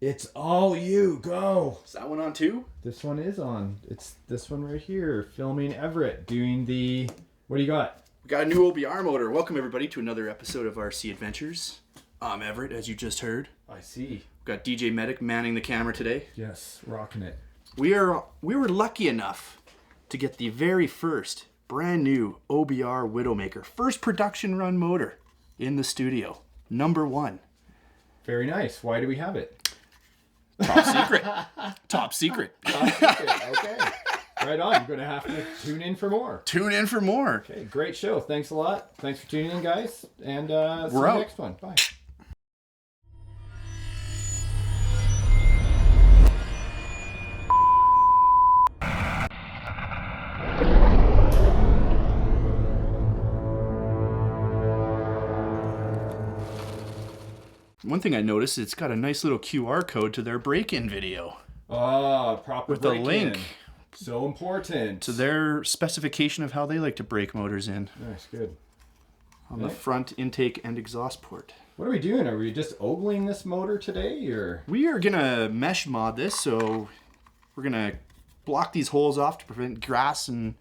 It's all you. Go. Is that one on too? This one is on. It's this one right here. Filming Everett doing the... What do you got? We got a new OBR motor. Welcome everybody to another episode of RC Adventures. I'm Everett, as you just heard. I see. We've got DJ Medic manning the camera today. Yes, rocking it. We were lucky enough to get the very first brand new OBR WiDOWMAKER. First production run motor in the studio. Number one. Very nice. Why do we have it? Top secret. Top secret. Top secret. Okay. Right on. You're going to have to tune in for more. Tune in for more. Okay, great show. Thanks a lot. Thanks for tuning in, guys. And see you out. next one. Bye. One thing I noticed, it's got a nice little QR code to their break-in video. Oh, proper with a link. So important. To their specification of how they like to break motors in. Nice, good. On the front intake and exhaust port. What are we doing? Are we just ogling this motor today, or? We are gonna mesh mod this, so we're gonna block these holes off to prevent grass and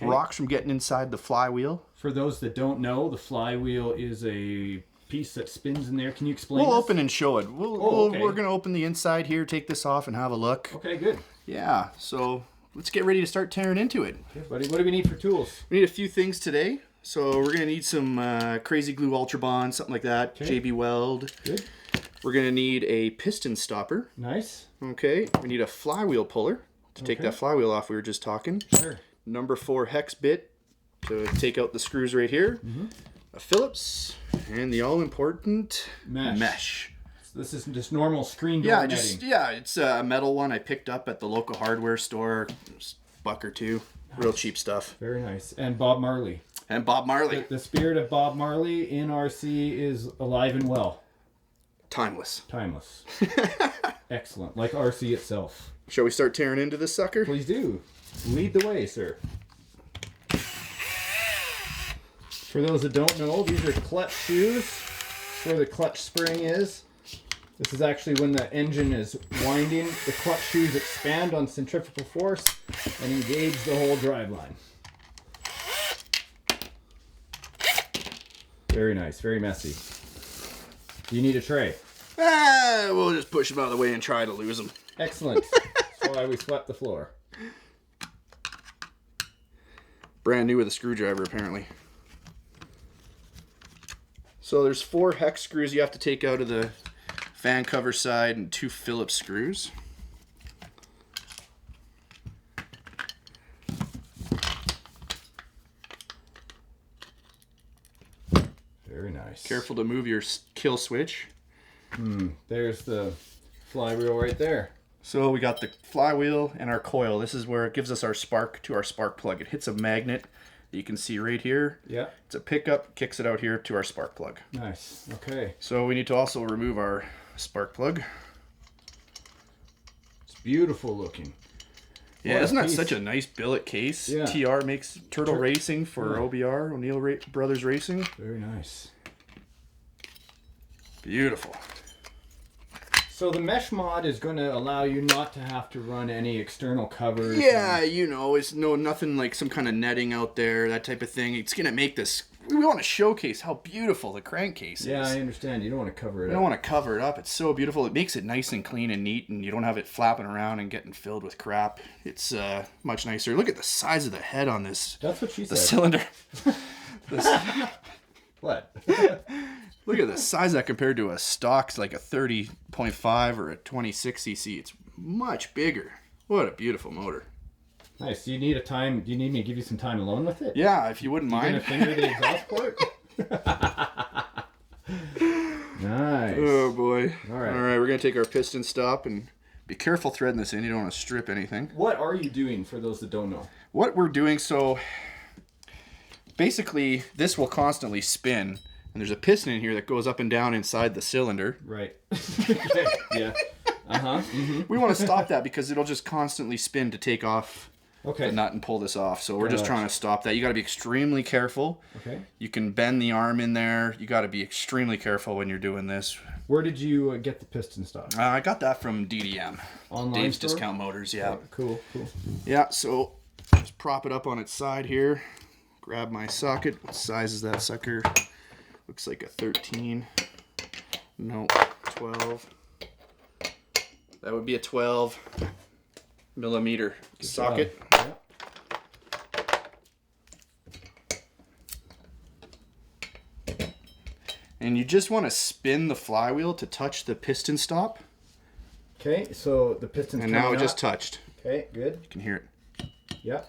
rocks from getting inside the flywheel. For those that don't know, the flywheel is a piece that spins in there. Can you explain We'll this? open and show it. We're gonna open the inside here, take this off and have a look. Okay, good. Yeah, so let's get ready to start tearing into it. Okay, buddy, what do we need for tools? We need a few things today. So we're gonna need some Crazy Glue Ultra Bond, something like that. Okay. JB Weld. Good. We're gonna need a piston stopper. Nice. Okay. We need a flywheel puller to take that flywheel off we were just talking. Sure. Number 4 hex bit to take out the screws right here. A Phillips and the all-important mesh. So this is just normal screen door netting. It's a metal one I picked up at the local hardware store. Just $1 or $2. Real cheap stuff. Very nice. And Bob Marley. And Bob Marley. The spirit of Bob Marley in RC is alive and well. Timeless. Timeless. Excellent. Like RC itself. Shall we start tearing into this sucker? Please do. Lead the way, sir. For those that don't know, these are clutch shoes. That's where the clutch spring is. This is actually when the engine is winding. The clutch shoes expand on centrifugal force and engage the whole driveline. Very nice, very messy. Do you need a tray? We'll just push them out of the way and try to lose them. Excellent. That's why we swept the floor. Brand new with a screwdriver, apparently. So there's 4 hex screws you have to take out of the fan cover side and 2 Phillips screws. Very nice. Careful to move your kill switch. There's the flywheel right there. So we got the flywheel and our coil. This is where it gives us our spark to our spark plug. It hits a magnet that you can see right here. Yeah. It's a pickup, kicks it out here to our spark plug. Nice. Okay. So we need to also remove our spark plug. It's beautiful looking. Yeah, isn't that such a nice billet case? Yeah. TR makes Turtle Racing for OBR, O'Neill Brothers Racing. Very nice. Beautiful. So the mesh mod is going to allow you not to have to run any external covers. Yeah, it's nothing like some kind of netting out there, that type of thing. It's going to make this... We want to showcase how beautiful the crankcase is. Yeah, I understand. You don't want to cover it up. You don't want to cover it up. It's so beautiful. It makes it nice and clean and neat, and you don't have it flapping around and getting filled with crap. It's much nicer. Look at the size of the head on this. That's what she said. The cylinder. What? Look at the size of that compared to a stock, like a 30.5 or a 26cc. It's much bigger. What a beautiful motor. Nice. Do you need me to give you some time alone with it? Yeah, if you wouldn't mind. You gonna finger the exhaust port? Nice. Oh boy. All right. All right, we're gonna take our piston stop and be careful threading this in. You don't want to strip anything. What are you doing for those that don't know? What we're doing, so basically this will constantly spin. And there's a piston in here that goes up and down inside the cylinder. Right. Okay. Yeah. Uh-huh. Mm-hmm. We want to stop that because it'll just constantly spin to take off Okay. the nut and pull this off. So we're just trying to stop that. You got to be extremely careful. Okay. You can bend the arm in there. You got to be extremely careful when you're doing this. Where did you get the piston stop? I got that from DDM. Online Dave's store? Discount Motors, yeah. Oh, cool. Yeah, so just prop it up on its side here. Grab my socket. What size is that sucker? Looks like a 13. No, 12. That would be a 12 millimeter socket. Yeah. And you just want to spin the flywheel to touch the piston stop. Okay, so the piston's And coming now it up. just touched. Okay, good. You can hear it. Yeah.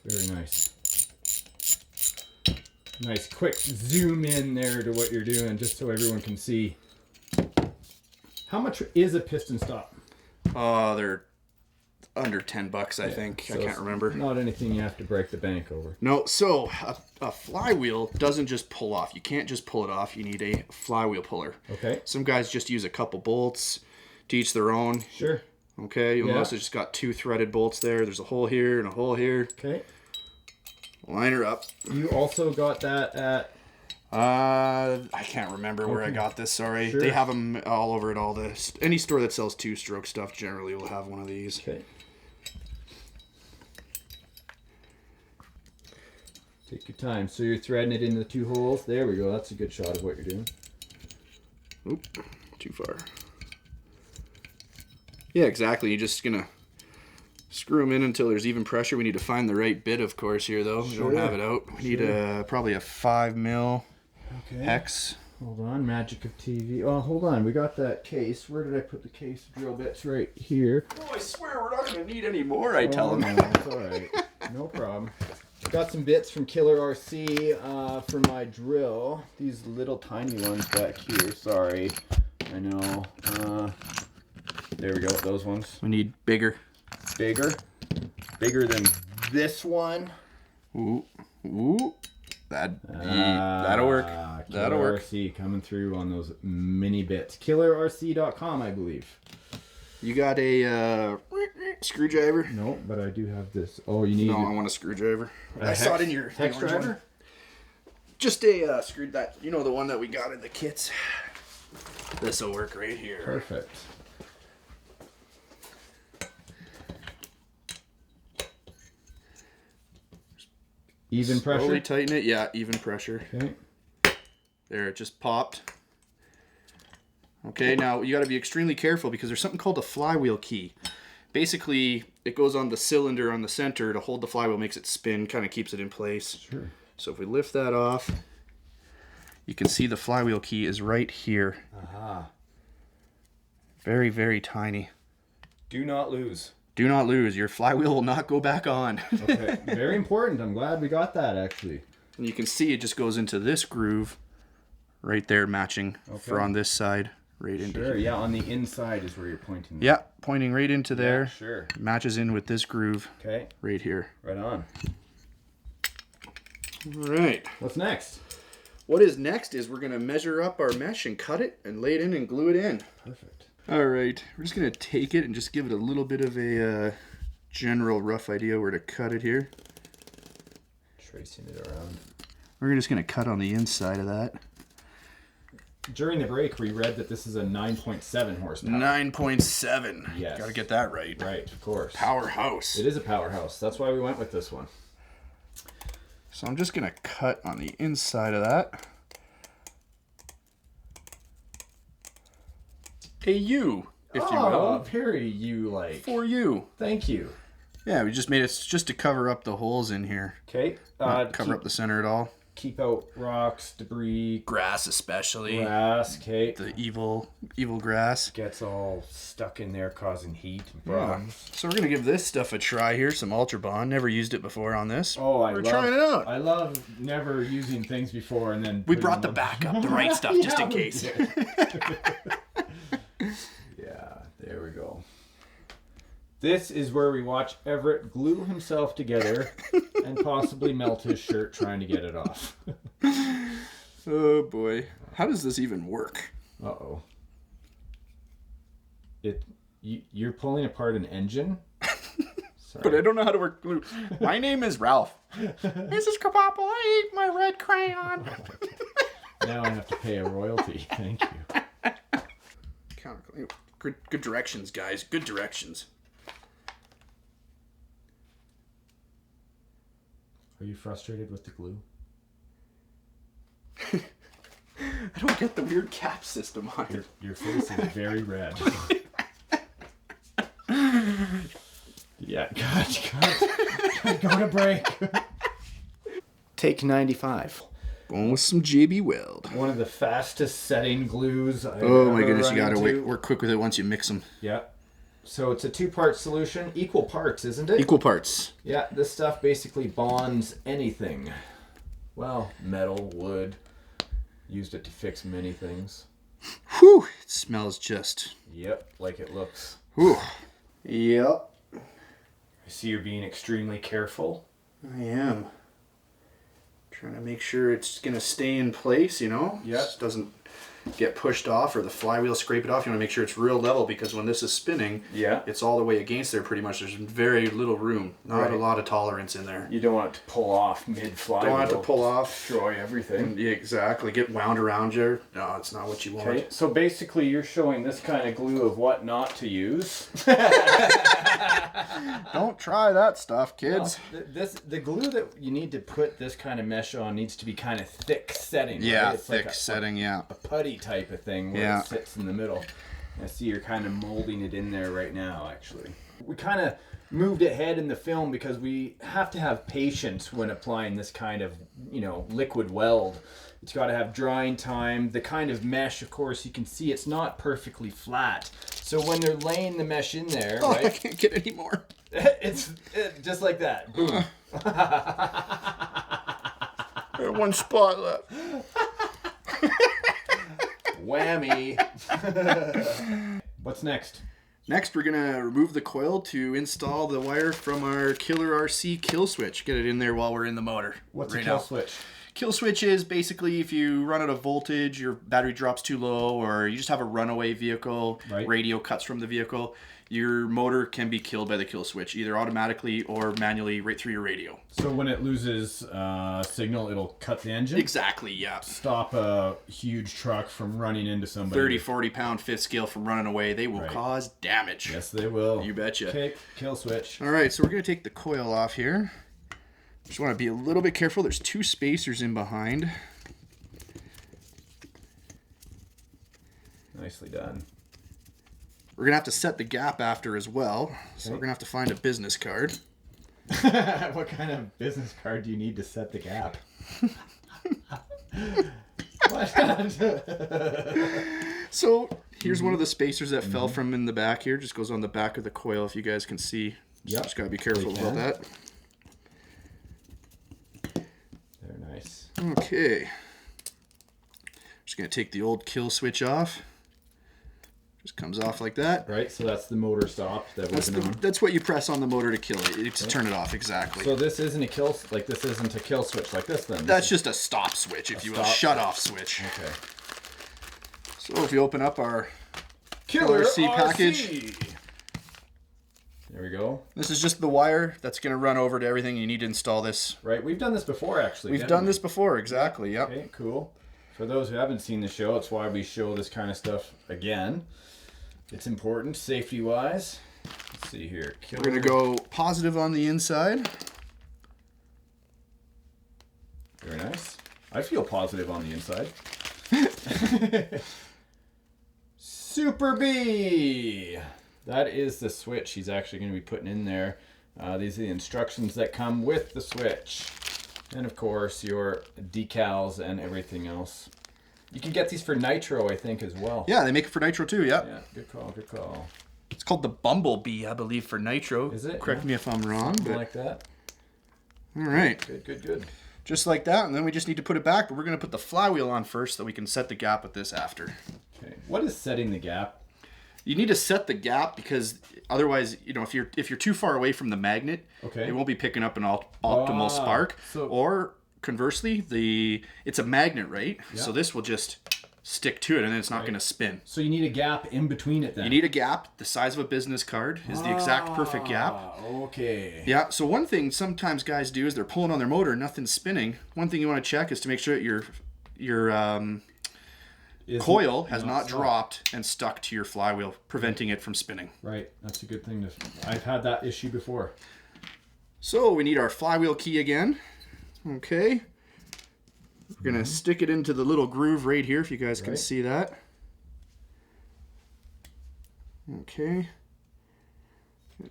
Very nice. Nice quick zoom in there to what you're doing, just so everyone can see. How much is a piston stop? They're under $10, I think. So I can't it's remember. Not anything you have to break the bank over. No, so a flywheel doesn't just pull off. You can't just pull it off. You need a flywheel puller. Okay. Some guys just use a couple bolts to each their own. Sure. Okay, you'll Yeah. notice it's just got 2 threaded bolts there. There's a hole here and a hole here. Okay. Line her up. You also got that at... I can't remember where I Okay. got this, sorry. Sure. They have them all over at all the... Any store that sells 2-stroke stuff generally will have one of these. Okay. Take your time. So you're threading it into the 2 holes. There we go. That's a good shot of what you're doing. Oop, too far. Yeah, exactly. You're just gonna screw them in until there's even pressure. We need to find the right bit, of course, here though. We don't Sure. have it out. We need probably a 5 mil Okay. hex. Hold on. Magic of TV. Oh, hold on. We got that case. Where did I put the case of drill bits? Right here. Oh, I swear we're not gonna need any more. I tell them. No, it's all right. No problem. Got some bits from Killer RC for my drill. These little tiny ones back here. Sorry. I know. There we go. Those ones. We need bigger. Bigger. Bigger than this one. Ooh, ooh. That'll work. That'll Killer work. RC coming through on those mini bits. KillerRC.com, I believe. You got a screwdriver? No, but I do have this. Oh, you need... No, I want a screwdriver. I saw it in your hex orange one. driver? Just a screw that. You know the one that we got in the kits. This will work right here. Perfect. Even pressure? Slowly tighten it. Yeah, even pressure. Okay. There, it just popped. Okay, now you got to be extremely careful because there's something called a flywheel key. Basically, it goes on the cylinder on the center to hold the flywheel, makes it spin, kind of keeps it in place. Sure. So if we lift that off, you can see the flywheel key is right here. Aha. Very, very tiny. Do not lose. Do not lose. Your flywheel will not go back on. Okay. Very important. I'm glad we got that, actually. And you can see it just goes into this groove right there, matching for on this side. Right into Sure. here. Yeah, on the inside is where you're pointing. Yeah, pointing right into there. Yeah, sure. Matches in with this groove Okay. right here. Right on. All right. What's next? What is next is we're going to measure up our mesh and cut it and lay it in and glue it in. Perfect. All right. We're just going to take it and just give it a little bit of a general rough idea where to cut it here. Tracing it around. We're just going to cut on the inside of that. During the break, we read that this is a 9.7 horsepower. 9.7. Yes. Got to get that right. Right, of course. Powerhouse. It is a powerhouse. That's why we went with this one. So I'm just going to cut on the inside of that. A U, if you will. Very you-like. For you. Thank you. Yeah, we just made it just to cover up the holes in here. Okay. Not cover up the center at all. Keep out rocks, debris, Grass especially. grass. Okay. The evil grass. Gets all stuck in there, causing heat and problems. So we're going to give this stuff a try here. Some Ultra Bond. Never used it before on this. Oh, We're trying it out. I love never using things before and then We putting brought the them- backup, the right stuff, just in Yeah, we case. did. Yeah, there we go. This is where we watch Everett glue himself together and possibly melt his shirt trying to get it off. Oh boy. How does this even work? Uh-oh. You're pulling apart an engine? Sorry. But I don't know how to work glue. My name is Ralph. Mrs. Krabappel, I ate my red crayon. Now I have to pay a royalty. Thank you. Good directions, guys. Good directions. Are you frustrated with the glue? I don't get the weird cap system on it. Your face is very red. Yeah, God. Go to break. Take 95. Going with some JB Weld. One of the fastest setting glues I've Oh my ever goodness, you run gotta into. work quick with it once you mix them. Yeah. So it's a 2-part solution, equal parts, isn't it? Equal parts. Yeah, this stuff basically bonds anything. Well, metal, wood. Used it to fix many things. Whew, it smells just. Yep, like it looks. Whew. Yep. I see you're being extremely careful. I am. Trying to make sure it's gonna stay in place, you know? Yeah. Just doesn't get pushed off or the flywheel scrape it off. You want to make sure it's real level because when this is spinning, Yeah. it's all the way against there pretty much. There's very little room, not Right. a lot of tolerance in there. You don't want it to pull off mid-fly. Don't want it to pull off. Destroy everything. Yeah, exactly. Get wound around you. No, it's not what you want. Okay, so basically you're showing this kind of glue of what not to use. Don't try that stuff, kids. No, the glue that you need to put this kind of mesh on needs to be kind of thick setting. Yeah, right? It's thick like setting, yeah. a putty type of thing where Yeah. it sits in the middle. I see you're kind of molding it in there right now, actually. We kind of moved ahead in the film because we have to have patience when applying this kind of, liquid weld. It's got to have drying time. The kind of mesh, of course, you can see it's not perfectly flat. So when they're laying the mesh in there, Oh, I right? can't get any more. It's just like that. Boom. There's one spot left. Whammy. What's next? Next, we're gonna remove the coil to install the wire from our Killer RC kill switch. Get it in there while we're in the motor. What's right a kill now. switch? Kill switch is basically if you run out of voltage, your battery drops too low, or you just have a runaway vehicle, Right. radio cuts from the vehicle, your motor can be killed by the kill switch, either automatically or manually right through your radio. So when it loses signal, it'll cut the engine? Exactly, yeah. Stop a huge truck from running into somebody. 30, 40 pound fifth scale from running away, they will Right. cause damage. Yes, they will. You betcha. Okay, kill switch. All right, so we're going to take the coil off here. Just want to be a little bit careful. There's 2 spacers in behind. Nicely done. We're going to have to set the gap after as well. So Okay. we're going to have to find a business card. What kind of business card do you need to set the gap? So here's one of the spacers that fell from in the back here. Just goes on the back of the coil if you guys can see. Yep. Just got to be careful We about can. that. Very nice. Okay. Just going to take the old kill switch off. Just comes off like that. Right, so that's the motor stop that we've been on. That's what you press on the motor to kill it, to turn it off, exactly. So this isn't a kill, this isn't a kill switch like this then? That's just a stop switch, if you will. stop Shut off switch. Okay. So if you open up our Killer RC RC package. There we go. This is just the wire that's going to run over to everything. You need to install this. Right, we've done this before actually. We've didn't done we? this before, exactly, yep. Okay, cool. For those who haven't seen the show, it's why we show this kind of stuff again. It's important, safety-wise. Let's see here. We're going to go positive on the inside. Very nice. I feel positive on the inside. Super B! That is the switch he's actually going to be putting in there. These are the instructions that come with the switch. And of course, your decals and everything else. You can get these for nitro, I think, as well. Yeah, they make it for nitro too, yep. Yeah, good call, good call. It's called the Bumblebee, I believe, for nitro. Is it? Correct me if I'm wrong. Something But... like that. All right. Good, good, good. Just like that, and then we just need to put it back, but we're going to put the flywheel on first so that we can set the gap with this after. Okay. What is setting the gap? You need to set the gap because otherwise, if you're too far away from the magnet, Okay. it won't be picking up an optimal spark. so- Or conversely, it's a magnet, right? Yeah. So this will just stick to it, and then it's not going to spin. So you need a gap in between it then. You need a gap. The size of a business card is the exact perfect gap. Okay. Yeah, so one thing sometimes guys do is they're pulling on their motor and nothing's spinning. One thing you want to check is to make sure that your coil has not dropped and stuck to your flywheel, preventing it from spinning. Right, that's a good thing. I've had that issue before. So we need our flywheel key again. Okay. We're going to stick it into the little groove right here, if you guys can see that. Okay.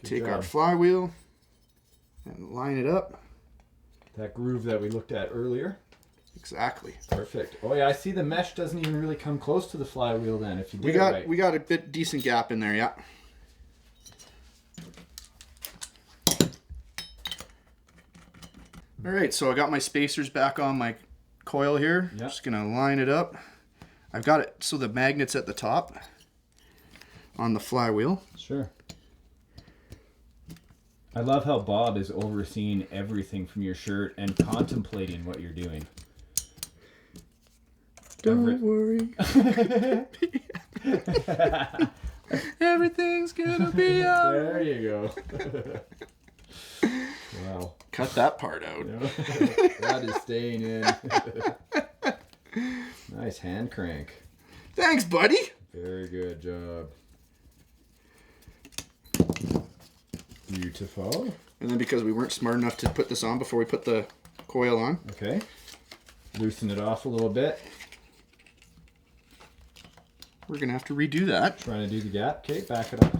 Take our flywheel and line it up. That groove that we looked at earlier. Exactly. Perfect. Oh yeah, I see the mesh doesn't even really come close to the flywheel then. If you did we got a bit decent gap in there, yeah. All right, so I got my spacers back on my coil here. Yep. Just gonna line it up. I've got it so the magnet's at the top on the flywheel. Sure. I love how Bob is overseeing everything from your shirt and contemplating what you're doing. Don't worry. Everything's gonna be all right. There you go. Wow. Cut that part out. That is staying in. Nice hand crank. Thanks, buddy. Very good job. Beautiful. And then because we weren't smart enough to put this on before we put the coil on. Okay. Loosen it off a little bit. We're going to have to redo that. Trying to do the gap. Okay, back it off.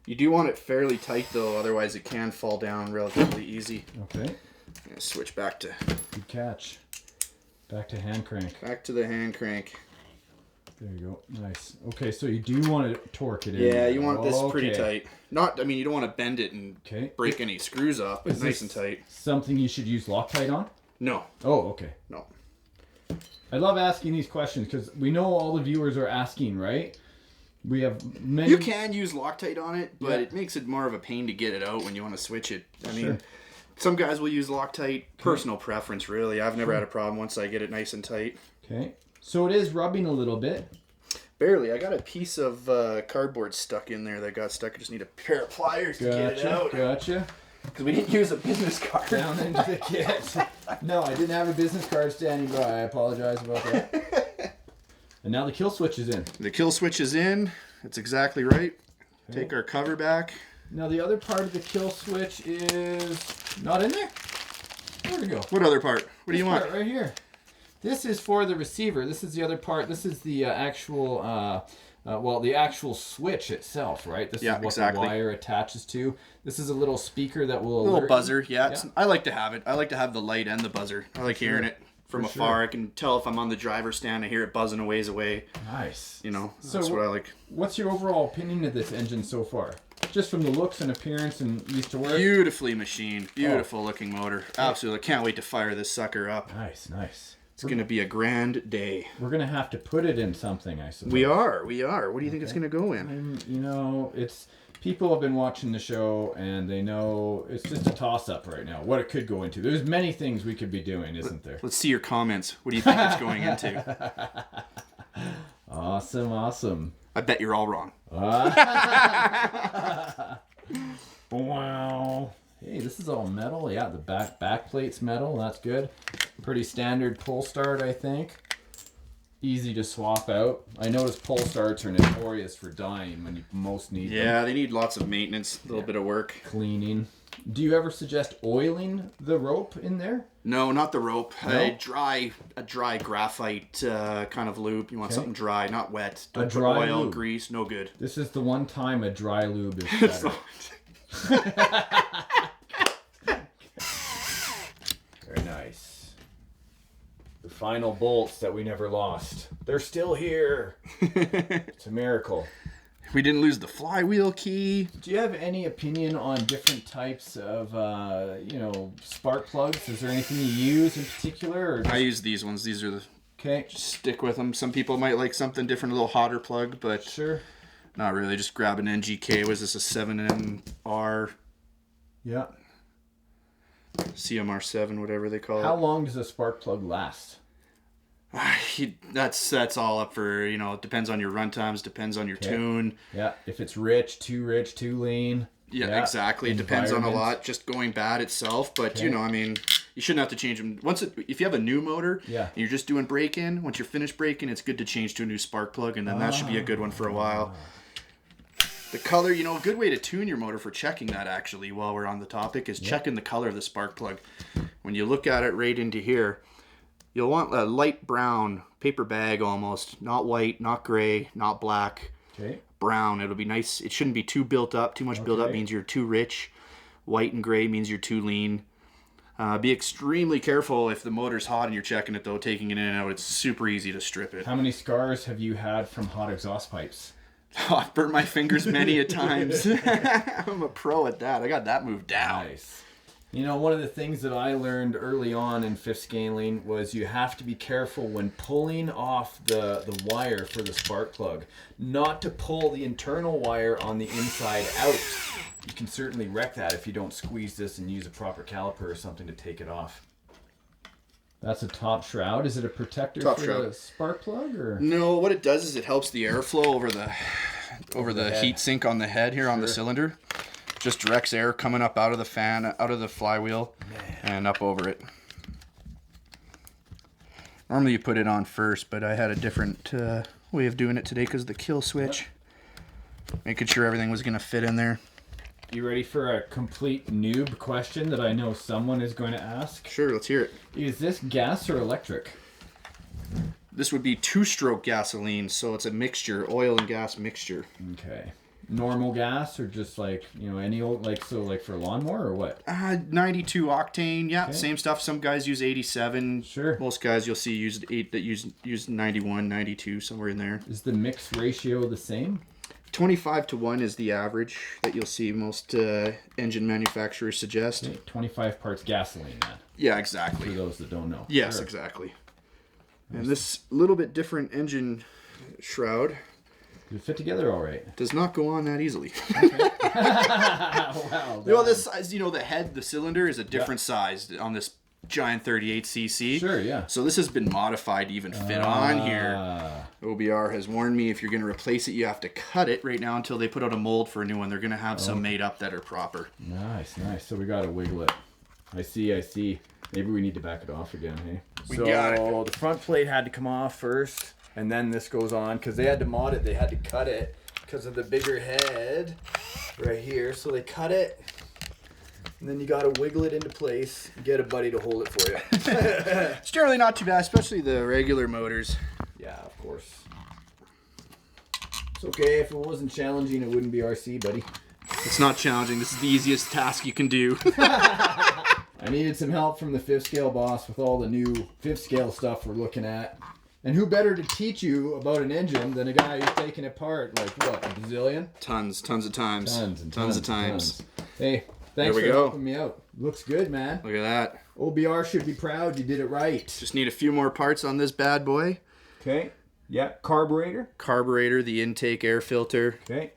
You do want it fairly tight though, otherwise it can fall down relatively easy. Okay. I'm going to switch back to... Good catch. Back to hand crank. Back to the hand crank. There you go. Nice. Okay, so you do want to torque it in. Yeah, you want this pretty tight. Not, I mean, you don't want to bend it and break any screws off, but nice and tight. Something you should use Loctite on? No. Oh, okay. No. I love asking these questions because we know all the viewers are asking, right? We have many... You can use Loctite on it, but it makes it more of a pain to get it out when you want to switch it. I mean, some guys will use Loctite. Personal preference, really. I've never had a problem once I get it nice and tight. Okay. So it is rubbing a little bit. Barely. I got a piece of cardboard stuck in there that got stuck. I just need a pair of pliers to get it out. Gotcha. Because we didn't use a business card. Down into the kit. No, I didn't have a business card standing by. I apologize about that. And now the kill switch is in. The kill switch is in. That's exactly right. Okay. Take our cover back. Now the other part of the kill switch is not in there? Where'd it go? What other part? What do you want? Right here. This is for the receiver. This is the other part. This is the actual, the actual switch itself, right? This is what the wire attaches to. This is a little speaker that will alert. A little buzzer, yeah. I like to have it. I like to have the light and the buzzer. I like hearing it from afar. I can tell if I'm on the driver's stand. I hear it buzzing a ways away. Nice. You know, that's what I like. What's your overall opinion of this engine so far? Just from the looks and appearance and used to work? Beautifully machined. Beautiful looking motor. Absolutely. Can't wait to fire this sucker up. Nice, nice. It's going to be a grand day. We're going to have to put it in something, I suppose. We are. What do you think it's going to go in? You know, people have been watching the show and they know it's just a toss-up right now, what it could go into. There's many things we could be doing, isn't there? Let's see your comments. What do you think it's going into? Awesome. I bet you're all wrong. Wow. Hey, this is all metal. Yeah, the back plate's metal. That's good. Pretty standard pull start, I think. Easy to swap out. I noticed pull starts are notorious for dying when you most need them. Yeah, they need lots of maintenance, a little bit of work. Cleaning. Do you ever suggest oiling the rope in there? No, not the rope. No? A dry graphite kind of lube. You want something dry, not wet. Don't put oil, lube. Grease, no good. This is the one time a dry lube is better. Very nice. The final bolts that we never lost. They're still here. It's a miracle. We didn't lose the flywheel key. Do you have any opinion on different types of, spark plugs? Is there anything you use in particular? Or just... I use these ones. These are the... Okay. Just stick with them. Some people might like something different, a little hotter plug, but... Sure. Not really. Just grab an NGK. Was this a 7MR? Yeah. CMR7, whatever they call it. How long does a spark plug last? That's all up for, you know, it depends on your run times, depends on your tune. Yeah, if it's rich, too lean. Yeah, exactly. It depends on a lot. Just going bad itself, but you know, I mean, you shouldn't have to change them. If you have a new motor, and you're just doing break-in, once you're finished break-in, it's good to change to a new spark plug, and then that should be a good one for a while. The color, you know, a good way to tune your motor for checking that, actually, while we're on the topic, is checking the color of the spark plug. When you look at it right into here, you'll want a light brown paper bag almost, not white, not gray, not black. Okay. Brown. It'll be nice. It shouldn't be too built up. Too much built up means you're too rich. White and gray means you're too lean. Be extremely careful if the motor's hot and you're checking it, though, taking it in and out. It's super easy to strip it. How many scars have you had from hot exhaust pipes? Oh, I've burnt my fingers many a times. I'm a pro at that. I got that moved down. Nice. You know, one of the things that I learned early on in fifth scaling was you have to be careful when pulling off the wire for the spark plug, not to pull the internal wire on the inside out. You can certainly wreck that if you don't squeeze this and use a proper caliper or something to take it off. That's a top shroud. Is it a protector for the spark plug, or? No, what it does is it helps the airflow over the heat sink on the head here on the cylinder. Just directs air coming up out of the fan, out of the flywheel, and up over it. Normally you put it on first, but I had a different way of doing it today because of the kill switch. Making sure everything was going to fit in there. You ready for a complete noob question that I know someone is going to ask? Sure, let's hear it. Is this gas or electric? This would be two-stroke gasoline, so it's a mixture, oil and gas mixture. Okay. Normal gas, or just like, you know, any old, like, so like for a lawnmower or what? 92 octane, yeah, same stuff. Some guys use 87. Sure. Most guys you'll see use 91, 92, somewhere in there. Is the mix ratio the same? 25-1 is the average that you'll see most engine manufacturers suggest. Okay, 25 parts gasoline, then. Yeah, exactly. For those that don't know. Yes, exactly. And this little bit different engine shroud. Does it fit together all right? Does not go on that easily. Okay. Wow. Well, this size, you know, the cylinder is a different size on this giant 38cc. Sure, yeah. So this has been modified to even fit on here. OBR has warned me if you're going to replace it, you have to cut it right now until they put out a mold for a new one. They're going to have some made up that are proper. Nice. So we got to wiggle it. I see. Maybe we need to back it off again, hey? We got it. The front plate had to come off first, and then this goes on, because they had to mod it. They had to cut it because of the bigger head right here. So they cut it, and then you got to wiggle it into place and get a buddy to hold it for you. It's generally not too bad, especially the regular motors. Yeah, of course. It's okay. If it wasn't challenging, it wouldn't be RC, buddy. It's not challenging. This is the easiest task you can do. I needed some help from the fifth scale boss with all the new fifth scale stuff we're looking at. And who better to teach you about an engine than a guy who's taken it apart, like, what, a bazillion? Tons of times. Tons of times. Hey, thanks for helping me out. Looks good, man. Look at that. OBR should be proud you did it right. Just need a few more parts on this bad boy. Okay. Yeah, carburetor. Carburetor, the intake air filter. Okay.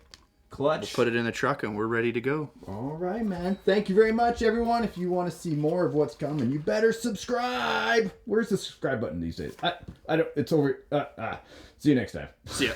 Clutch. We'll put it in the truck and we're ready to go. All right, man. Thank you very much, everyone. If you want to see more of what's coming, you better subscribe. Where's the subscribe button these days? I don't. It's over. See you next time. See ya.